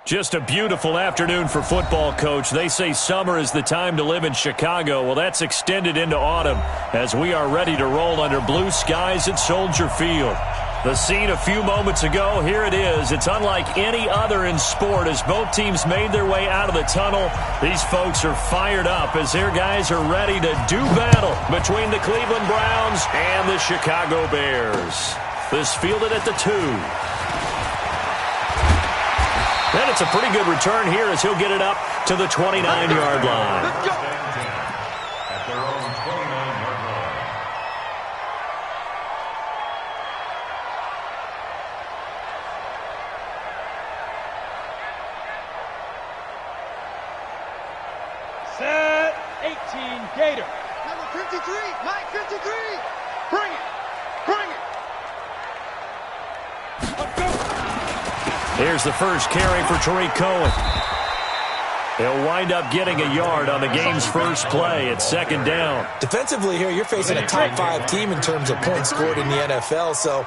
Just a beautiful afternoon for football, Coach. They say summer is the time to live in Chicago. Well, that's extended into autumn as we are ready to roll under blue skies at Soldier Field. The scene a few moments ago, here it is. It's unlike any other in sport as both teams made their way out of the tunnel. These folks are fired up as their guys are ready to do battle between the Cleveland Browns and the Chicago Bears. This fielded at the 2. And it's a pretty good return here as he'll get it up to the 29-yard line. Let's go. At their own 29-yard line. Set 18 Gator. Number 53, Mike 53. Bring it. Bring it. Let's go. Here's the first carry for Tariq Cohen. He'll wind up getting a yard on the game's first play at second down. Defensively here, you're facing a top 5 team in terms of points scored in the NFL. So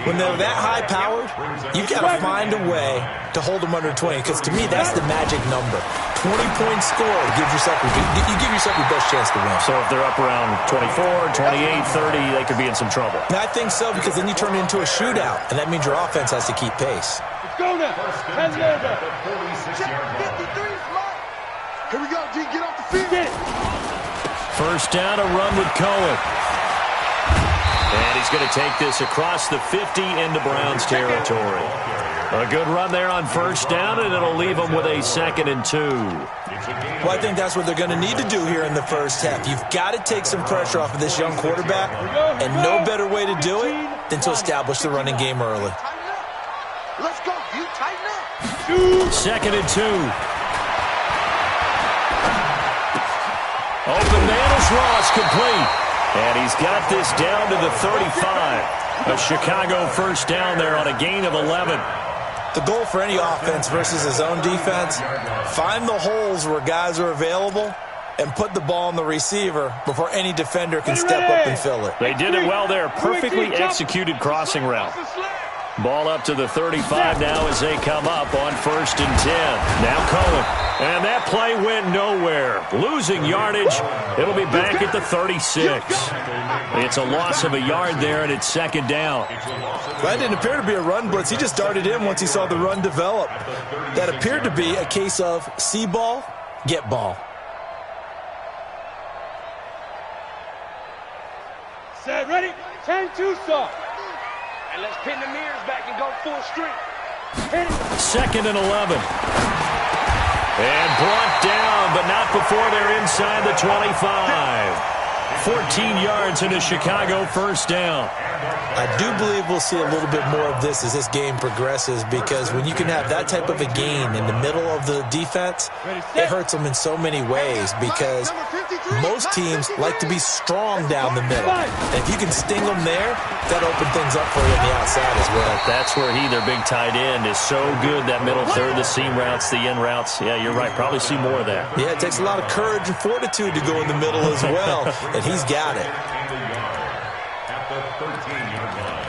when they're that high-powered, you've got to find a way to hold them under 20. Because to me, that's the magic number. 20 points scored gives yourself you give yourself your best chance to win. So if they're up around 24, 28, 30, they could be in some trouble. And I think so because then you turn it into a shootout, and that means your offense has to keep pace. Let's go now. Hands over. Check 53, Mike. Here we go, D. Get off the field. Get it. First down, a run with Cohen. And he's going to take this across the 50 into Browns territory. A good run there on first down, and it'll leave them with a 2nd and 2. Well, I think that's what they're going to need to do here in the first half. You've got to take some pressure off of this young quarterback, and no better way to do it than to establish the running game early. Tighten up. Let's go, D. Tighten up. 2nd and 2. Open man is Ross, complete. And he's got this down to the 35. A Chicago first down there on a gain of 11. The goal for any offense versus his own defense, find the holes where guys are available and put the ball on the receiver before any defender can step up and fill it. They did it well there. Perfectly executed crossing route. Ball up to the 35 now as they come up on 1st and 10. Now Cohen. And that play went nowhere. Losing yardage. It'll be back at the 36. It's a loss of a yard there, and it's 2nd down. That didn't appear to be a run blitz. He just darted in once he saw the run develop. That appeared to be a case of see ball, get ball. Set, ready? 10-2 start. And let's pin the mirrors back and go full strength. Hit it. 2nd and 11. And brought down, but not before they're inside the 25. 14 yards into Chicago first down. I do believe we'll see a little bit more of this as this game progresses because when you can have that type of a gain in the middle of the defense, it hurts them in so many ways because most teams like to be strong down the middle. And if you can sting them there, that opens things up for you on the outside as well. That's where he, their big tight end, is so good, that middle third, the seam routes, the in routes. Yeah, you're right. Probably see more of that. Yeah, it takes a lot of courage and fortitude to go in the middle as well, and he's got it. At the 13-yard line.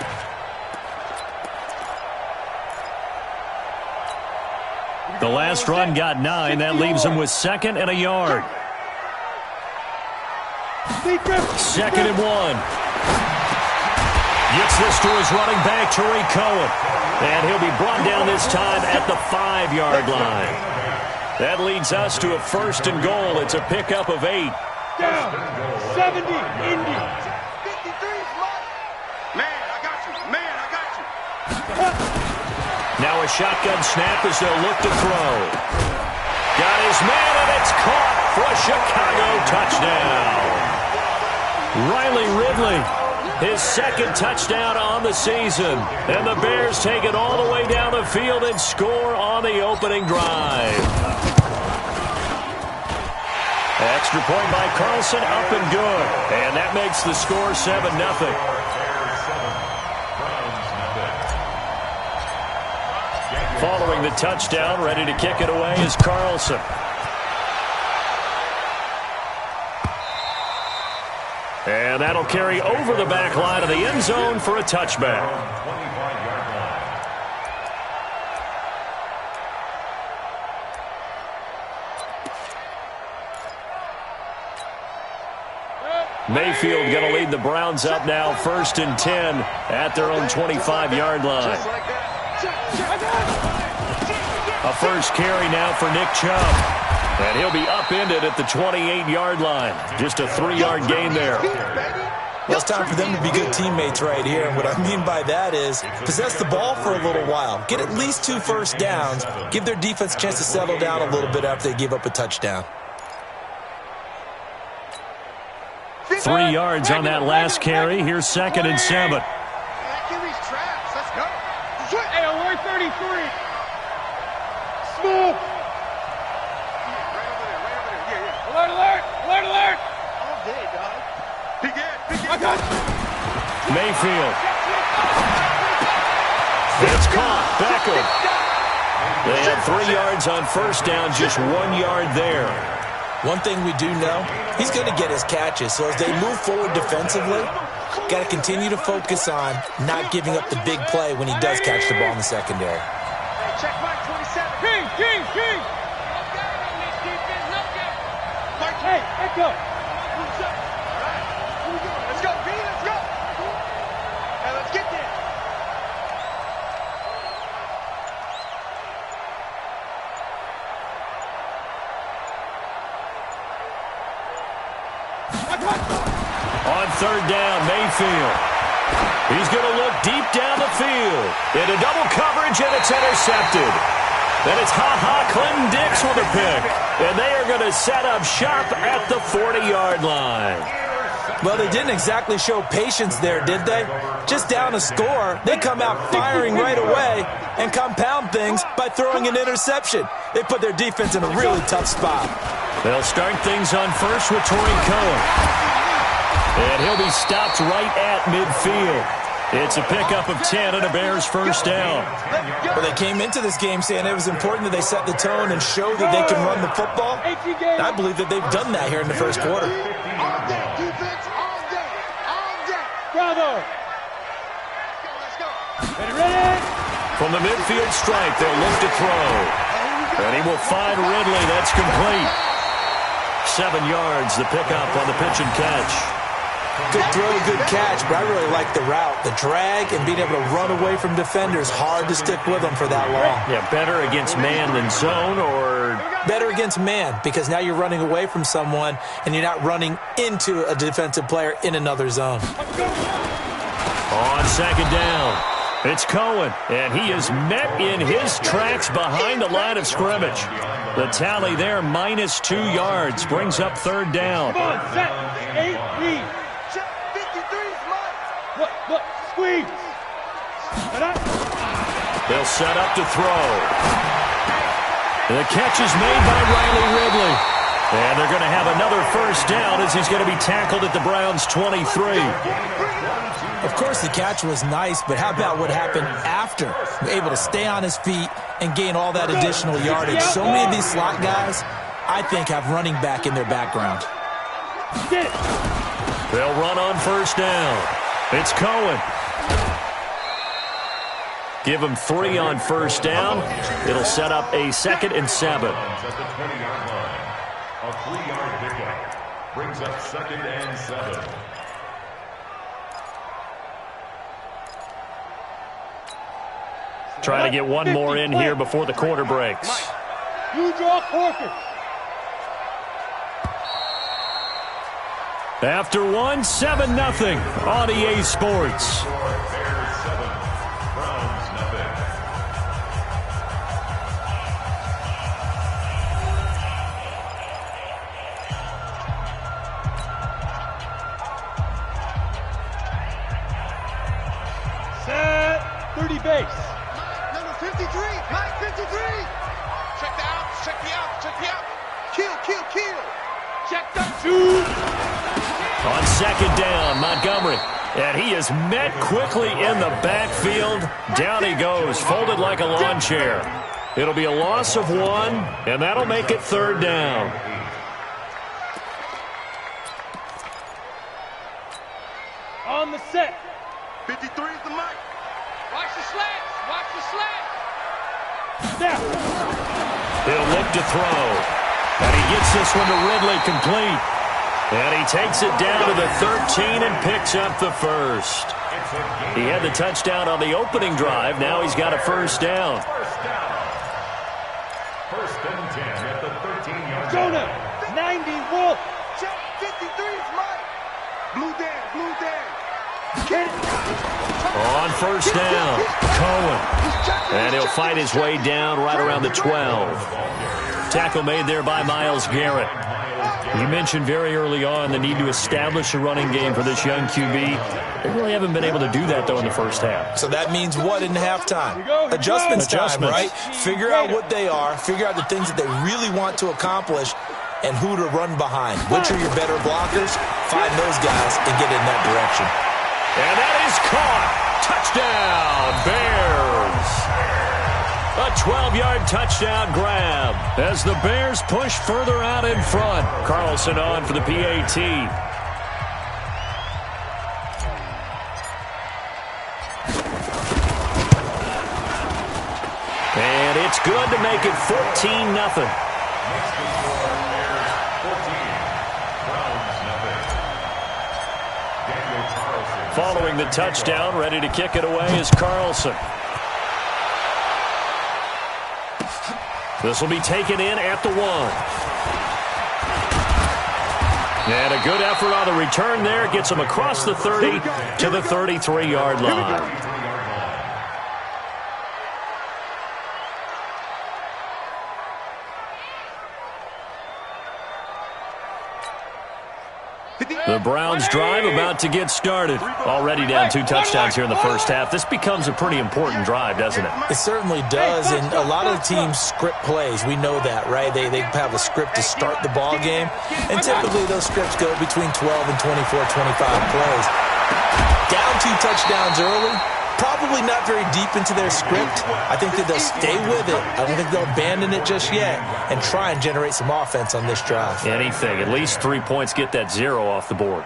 The last run got 9. That leaves him with 2nd and a yard. 2nd and 1. Gets this to his running back, Tariq Cohen. And he'll be brought down this time at the 5-yard line. That leads us to a 1st and goal. It's a pickup of 8. Down. 70. Indy. 53's Mike. Man, I got you. Man, I got you. Now a shotgun snap as they'll look to throw. Got his man, and it's caught for a Chicago touchdown. Riley Ridley, his 2nd touchdown on the season. And the Bears take it all the way down the field and score on the opening drive. Extra point by Carlson, up and good. And that makes the score 7-0. Following the touchdown, ready to kick it away is Carlson. And that'll carry over the back line of the end zone for a touchback. Mayfield going to lead the Browns up now 1st and 10 at their own 25-yard line. A first carry now for Nick Chubb. And he'll be upended at the 28-yard line. Just a 3-yard gain there. Well, it's time for them to be good teammates right here. And what I mean by that is possess the ball for a little while. Get at least 2 first downs. Give their defense a chance to settle down a little bit after they give up a touchdown. 3 yards on that last carry. Here's 2nd and 7. Hey, alert 33. Smooth. Alert, alert, alert, alert. All day, dog. I got you. Mayfield. It's caught. Beckham. They had 3 yards on first down, just 1 yard there. One thing we do know, he's going to get his catches. So as they move forward defensively, got to continue to focus on not giving up the big play when he does catch the ball in the secondary. Check Mike 27. King. Hey, echo. Let's go, B, let's go. Hey, let's get there. On 3rd down, Mayfield. He's going to look deep down the field. Into double coverage, and it's intercepted. And it's Clinton Dix with a pick. And they are going to set up shop at the 40-yard line. Well, they didn't exactly show patience there, did they? Just down a score, they come out firing right away and compound things by throwing an interception. They put their defense in a really tough spot. They'll start things on first with Torrey Cohen. And he'll be stopped right at midfield. It's a pickup of 10 and a Bears first down. Well, they came into this game saying it was important that they set the tone and show that they can run the football. And I believe that they've done that here in the first quarter. All day, defense, all day, all day. Bravo. Let's go. Ready. From the midfield stripe, they'll look to throw. And he will find Ridley. That's complete. 7 yards, the pickup on the pitch and catch. Good throw, good catch, but I really like the route. The drag and being able to run away from defenders, hard to stick with them for that long. Yeah, better against man than zone, or better against man, because now you're running away from someone and you're not running into a defensive player in another zone. On 2nd down, it's Cohen, and he is met in his tracks behind the line of scrimmage. The tally there, -2 yards, brings up 3rd down. Come on, set. 8 lead. Check 53's Mike. Look, squeeze. They'll set up to throw. The catch is made by Riley Ridley. And they're going to have another first down as he's going to be tackled at the Browns' 23. Of course, the catch was nice, but how about what happened after? Able to stay on his feet and gain all that additional yardage. So many of these slot guys, I think, have running back in their background. They'll run on first down. It's Cohen. Give him 3 on first down. It'll set up a 2nd and 7. At the 20-yard line. A 3-yard pickup brings up 2nd and 7. Try to get one more in here before the quarter breaks. You draw Corker. After 1, 7-0 on EA Sports. Bears 7, Browns nothing. Set. 30 base. Number 53, Mike 53. Check the outs, check the outs, check the outs. Kill. Check the 2. On 2nd down, Montgomery. And he is met quickly in the backfield. Down he goes, folded like a lawn chair. It'll be a loss of 1, and that'll make it 3rd down. On the set. 53 is the Mike. Watch the slants. Watch the slants. Snap. He'll look to throw. And he gets this one to Ridley complete. And he takes it down to the 13 and picks up the first. He had the touchdown on the opening drive. Now he's got a first down. First and 10 at the 13-yard line. Jonah, 90 Wolf. Check 53 is mine. Blue Dan, blue Dan. On first down, Cohen. And he'll fight his way down right around the 12. Tackle made there by Myles Garrett. You mentioned very early on the need to establish a running game for this young QB. They really haven't been able to do that, though, in the first half. So that means what in halftime? Adjustments time, right? Figure out what they are, figure out the things that they really want to accomplish, and who to run behind. Which are your better blockers? Find those guys and get in that direction. And that is caught. Touchdown, Bears. A 12-yard touchdown grab as the Bears push further out in front. Carlson on for the PAT. And it's good to make it 14-0. Following the touchdown, ready to kick it away is Carlson. This will be taken in at the 1. And a good effort on the return there. Gets him across the 30 to the 33-yard line. The Browns drive about to get started. Already down 2 touchdowns here in the first half. This becomes a pretty important drive, doesn't it? It certainly does, and a lot of the teams script plays. We know that, right? They have a script to start the ball game, and typically those scripts go between 12 and 24, 25 plays. Down 2 touchdowns early, probably not very deep into their script. I think that they'll stay with it. I don't think they'll abandon it just yet and try and generate some offense on this drive. Anything. At least 3 points, get that 0 off the board.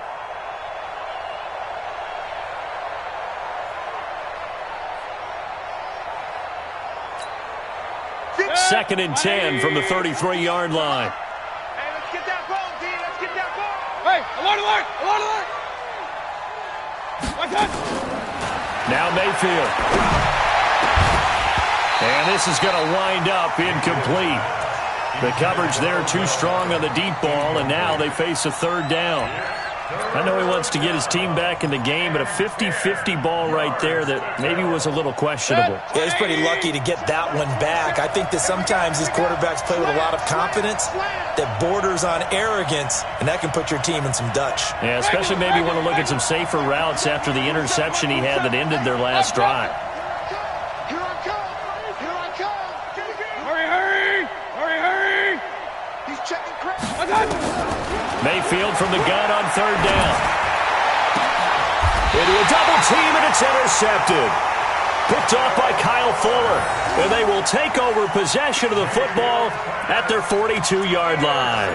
Second and 10 from the 33-yard line. Hey, let's get that ball, D. Let's get that ball. Hey, alert, alert, alert, alert. Watch out. Now Mayfield. And this is going to wind up incomplete. The coverage there too strong on the deep ball, and now they face a third down. I know he wants to get his team back in the game, but a 50-50 ball right there that maybe was a little questionable. Yeah, he's pretty lucky to get that one back. I think that sometimes these quarterbacks play with a lot of confidence that borders on arrogance, and that can put your team in some Dutch. Yeah, especially maybe want to look at some safer routes after the interception he had that ended their last drive. Here I come. Here I come. Hurry, hurry. Hurry, hurry. He's checking crap. Watch out. Mayfield from the gun on third down. Into a double team, and it's intercepted. Picked off by Kyle Fuller. And they will take over possession of the football at their 42-yard line.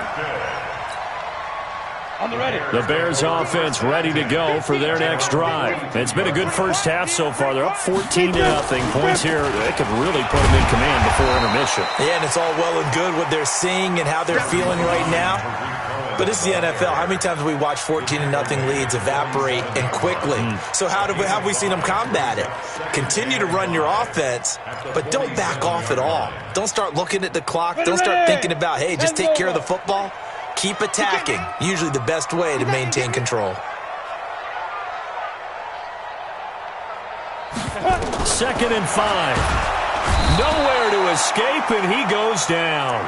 On the ready. The Bears offense ready to go for their next drive. It's been a good first half so far. They're up 14-0. Points here, they could really put them in command before intermission. Yeah, and it's all well and good what they're seeing and how they're feeling right now. But this is the NFL. How many times have we watched 14-0 leads evaporate and quickly? So how have we seen them combat it? Continue to run your offense, but don't back off at all. Don't start looking at the clock. Don't start thinking about, hey, just take care of the football. Keep attacking. Usually the best way to maintain control. Second and 5. Nowhere to escape, and he goes down.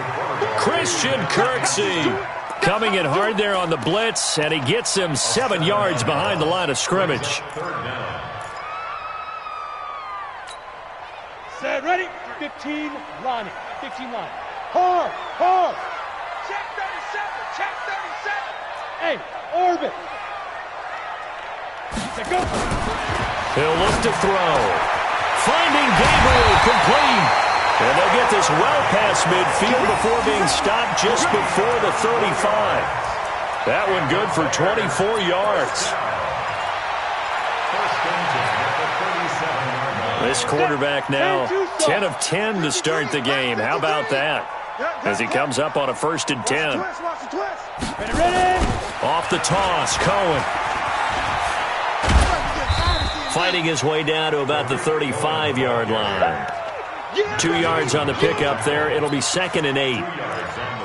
Christian Kirksey coming in hard there on the blitz, and he gets him 7 yards behind the line of scrimmage. Set, ready. 15, Lonnie. 15, Lonnie. Hard, hard. Check 37. Check 37. Hey, orbit. Set, go. He'll look to throw. Finding Gabriel complete. And they'll get this well past midfield before being stopped just before the 35. That one good for 24 yards. This quarterback now 10 of 10 to start the game. How about that? As he comes up on a 1st and 10. Ready, ready. Off the toss, Cohen. Fighting his way down to about the 35-yard line. 2 yards on the pickup there. It'll be 2nd and 8.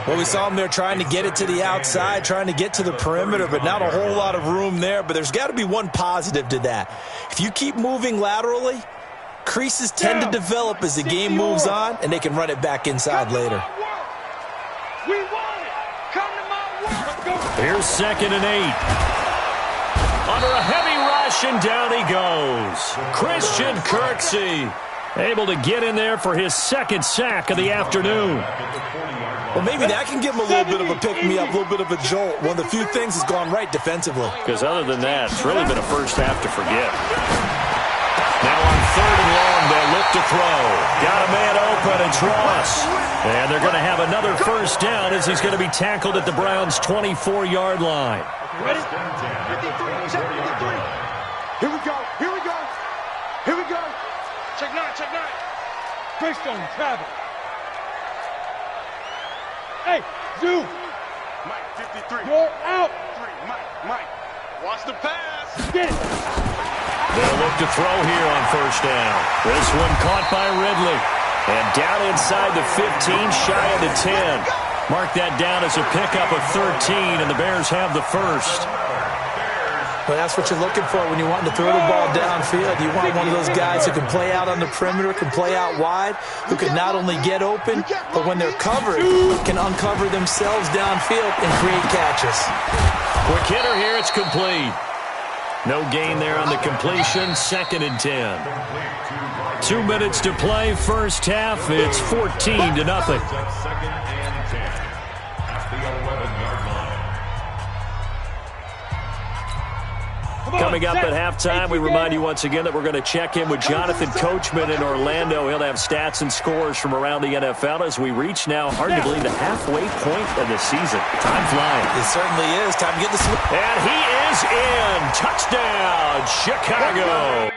Well, we saw him there trying to get it to the outside, trying to get to the perimeter, but not a whole lot of room there. But there's got to be one positive to that. If you keep moving laterally, creases tend to develop as the game moves on, and they can run it back inside later. We want it. Come to my work. Here's 2nd and 8. Under a heavy rush, and down he goes. Christian Kirksey able to get in there for his 2nd sack of the afternoon. Well, maybe that can give him a little bit of a pick-me-up, a little bit of a jolt. One of the few things has gone right defensively. Because other than that, it's really been a first half to forget. Now on 3rd and long, they'll look to throw. Got a man open, it's Ross. And they're going to have another first down as he's going to be tackled at the Browns' 24-yard line. Ready? 53, check 53. Here we go, here we go. Here we go. Check 9, check 9. Greystone, travel. Hey, Zoo. Mike, 53. You're out. 3, Mike. Watch the pass. Get it. They'll look to throw here on first down. This one caught by Ridley. And down inside the 15, shy of the 10. Mark that down as a pickup of 13, and the Bears have the first. Well, that's what you're looking for when you want to throw the ball downfield. You want one of those guys who can play out on the perimeter, can play out wide, who can not only get open, but when they're covered, can uncover themselves downfield and create catches. Quick hitter here, it's complete. No gain there on the completion, 2nd and 10. 2 minutes to play, first half, it's 14-0. 2nd and 10 at the 11-yard line. Coming up at halftime, we remind you once again that we're going to check in with Jonathan Coachman in Orlando. He'll have stats and scores from around the NFL as we reach now, hard to believe, the halfway point of the season. Time flying. It certainly is. Time to get the swing. And he is in. Touchdown, Chicago.